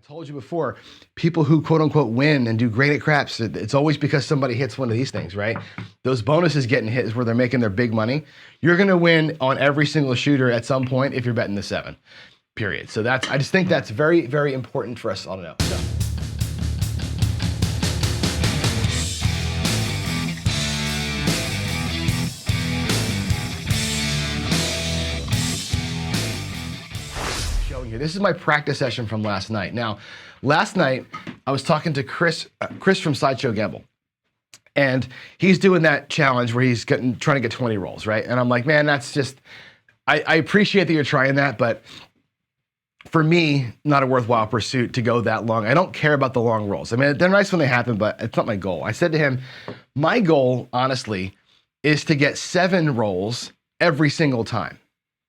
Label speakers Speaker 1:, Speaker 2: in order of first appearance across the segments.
Speaker 1: told you before, people who quote unquote win and do great at craps, it's always because somebody hits one of these things, right? Those bonuses getting hit is where they're making their big money. You're going to win on every single shooter at some point if you're betting the 7, period. So I just think that's very, very important for us all to know. So. This is my practice session from last night. Now, last night I was talking to Chris from Sideshow Gamble, and he's doing that challenge where he's trying to get 20 rolls, right? And I'm like, man, that's just, I appreciate that you're trying that, but for me, not a worthwhile pursuit to go that long. I don't care about the long rolls. I mean, they're nice when they happen, but it's not my goal. I said to him, my goal, honestly, is to get 7 rolls every single time.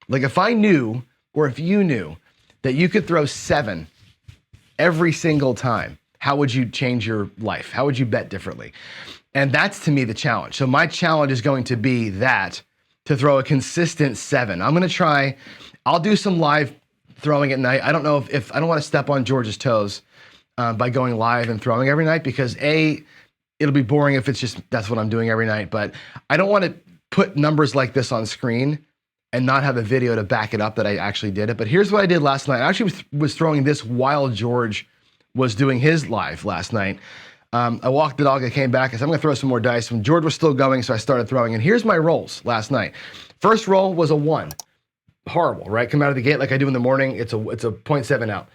Speaker 1: Like if I knew, or if you knew, that you could throw 7 every single time, how would you change your life? How would you bet differently? And that's, to me, the challenge. So my challenge is going to be to throw a consistent 7. I'm going to try, I'll do some live throwing at night. I don't know if I don't want to step on George's toes by going live and throwing every night, because it'll be boring if it's just, that's what I'm doing every night. But I don't want to put numbers like this on screen and not have a video to back it up that I actually did it. But here's what I did last night. I actually was throwing this while George was doing his live last night. I walked the dog, I came back, I said, I'm gonna throw some more dice. When George was still going, so I started throwing. And here's my rolls last night. First roll was a 1. Horrible, right? Come out of the gate like I do in the morning, it's a 0.7 out,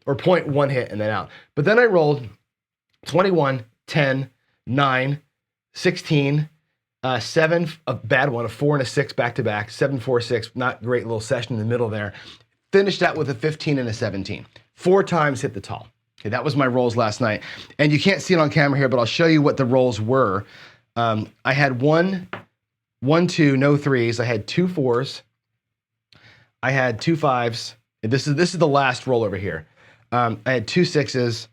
Speaker 1: or 0.1 hit and then out. But then I rolled 21, 10, 9, 16, 7, a bad one, a 4 and a 6 back-to-back, 7, 4, 6, not great little session in the middle there. Finished that with a 15 and a 17. 4 times hit the tall. Okay, that was my rolls last night. And you can't see it on camera here, but I'll show you what the rolls were. I had 1, 2, no 3s. I had 2 4s. I had 2 5s. This is the last roll over here. I had 2 6s.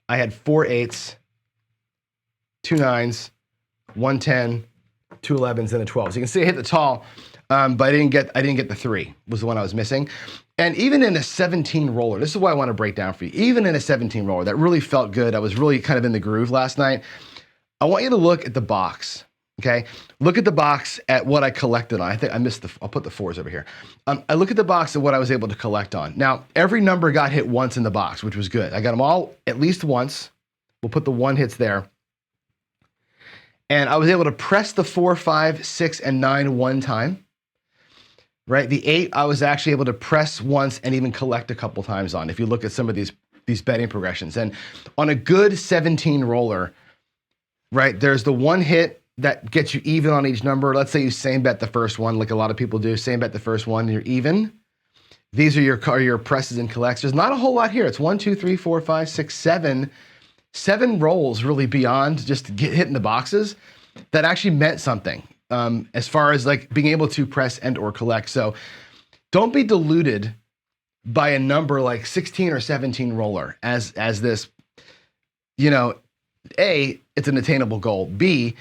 Speaker 1: I had 4 8s, 2 9s, 1 10, 2 11s, and a 12. So you can see I hit the tall, but I didn't get the 3, was the one I was missing. And even in a 17 roller, this is what I want to break down for you. Even in a 17 roller, that really felt good. I was really kind of in the groove last night. I want you to look at the box, okay? Look at the box at what I collected on. I think I missed I'll put the 4s over here. I look at the box at what I was able to collect on. Now, every number got hit once in the box, which was good. I got them all at least once. We'll put the 1 hits there. And I was able to press the 4, 5, 6, and 9 one time, right? The 8, I was actually able to press once and even collect a couple times on, if you look at some of these betting progressions. And on a good 17 roller, right, there's the 1 hit that gets you even on each number. Let's say you same bet the first one, like a lot of people do, same bet the first one, and you're even. These are your presses and collects. There's not a whole lot here. It's 1, 2, 3, 4, 5, 6, 7. 7 rolls really beyond just hitting the boxes that actually meant something as far as like being able to press and or collect. So don't be deluded by a number like 16 or 17 roller as this, A, it's an attainable goal. B,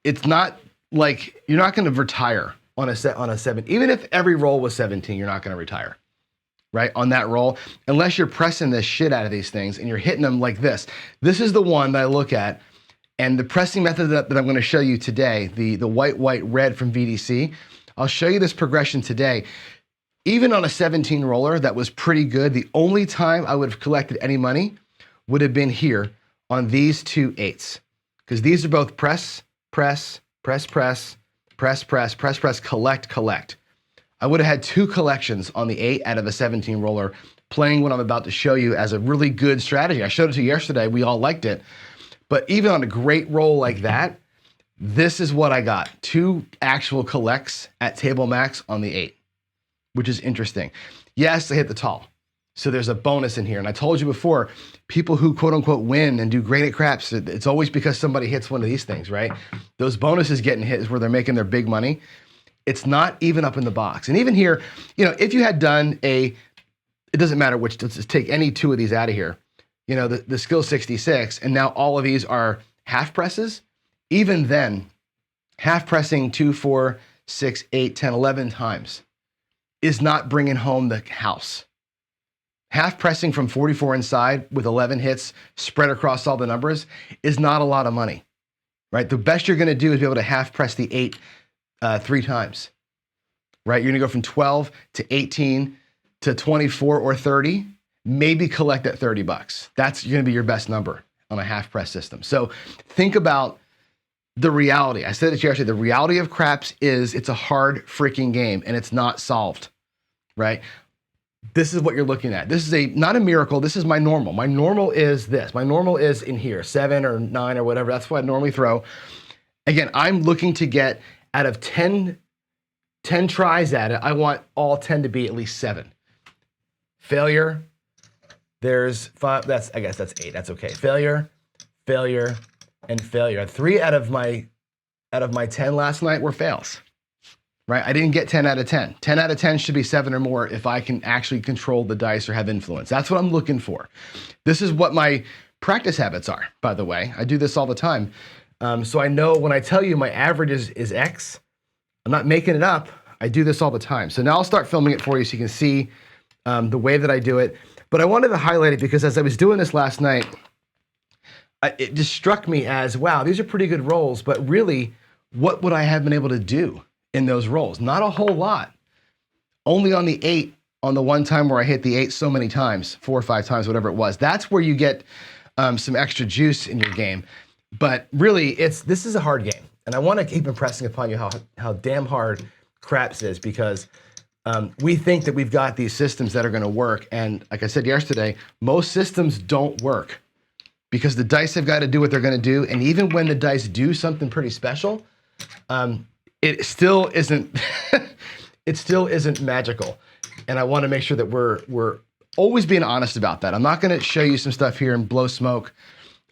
Speaker 1: it's not like you're not going to retire on a 7. Even if every roll was 17, you're not going to retire. Right, on that roll, unless you're pressing the shit out of these things and you're hitting them like this. This is the one that I look at, and the pressing method that I'm going to show you today, the white, red from VDC, I'll show you this progression today. Even on a 17 roller, that was pretty good. The only time I would have collected any money would have been here on these 2 8s, because these are both press, collect. I would have had 2 collections on the 8 out of a 17 roller, playing what I'm about to show you as a really good strategy. I showed it to you yesterday. We all liked it. But even on a great roll like that, this is what I got. 2 actual collects at table max on the 8, which is interesting. Yes, I hit the tall. So there's a bonus in here. And I told you before, people who quote unquote win and do great at craps, it's always because somebody hits one of these things, right? Those bonuses getting hit is where they're making their big money. It's not even up in the box. And even here, if you had done it doesn't matter which, let's just take any 2 of these out of here, the skill 66, and now all of these are half presses. Even then, half pressing 2, 4, 6, 8, 10, 11 times is not bringing home the house. half pressing from 44 inside with 11 hits spread across all the numbers is not a lot of money, right? The best you're gonna do is be able to half press the 8 3 times, right? You're gonna go from 12 to 18 to 24 or 30, maybe collect at $30. That's gonna be your best number on a half press system. So think about the reality. I said it yesterday, the reality of craps is it's a hard freaking game and it's not solved, right? This is what you're looking at. This is not a miracle, this is my normal. My normal is this. My normal is in here, 7 or 9 or whatever. That's what I normally throw. Again, I'm looking to get out of 10 tries at it, I want all 10 to be at least 7. Failure, there's 5, I guess that's 8, that's okay. Failure, failure, and failure. 3 out of my 10 last night were fails, right? I didn't get 10 out of 10. 10 out of 10 should be 7 or more if I can actually control the dice or have influence. That's what I'm looking for. This is what my practice habits are, by the way. I do this all the time. So I know when I tell you my average is X, I'm not making it up. I do this all the time. So now I'll start filming it for you so you can see the way that I do it. But I wanted to highlight it because as I was doing this last night, it just struck me as, wow, these are pretty good rolls, but really, what would I have been able to do in those rolls? Not a whole lot. Only on the 8, on the one time where I hit the 8 so many times, 4 or 5 times, whatever it was. That's where you get some extra juice in your game. But really, this is a hard game. And I want to keep impressing upon you how damn hard craps is, because we think that we've got these systems that are going to work. And like I said yesterday, most systems don't work, because the dice have got to do what they're going to do. And even when the dice do something pretty special, it still isn't it still isn't magical. And I want to make sure that we're always being honest about that. I'm not going to show you some stuff here and blow smoke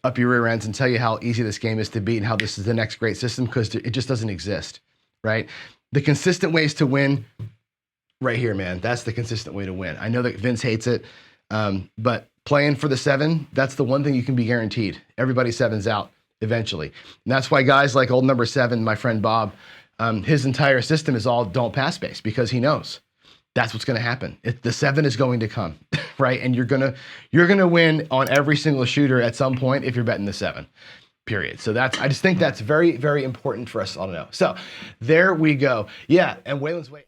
Speaker 1: up your rear ends and tell you how easy this game is to beat and how this is the next great system, because it just doesn't exist, right? The consistent ways to win, right here, man. That's the consistent way to win. I know that Vince hates it, but playing for the 7, that's the one thing you can be guaranteed. Everybody 7's out eventually. And that's why guys like old number 7, my friend Bob, his entire system is all don't pass based, because he knows that's what's going to happen. The 7 is going to come, right? And you're gonna win on every single shooter at some point if you're betting the 7, period. So I just think that's very, very important for us all to know. So there we go. Yeah, and Waylon's way.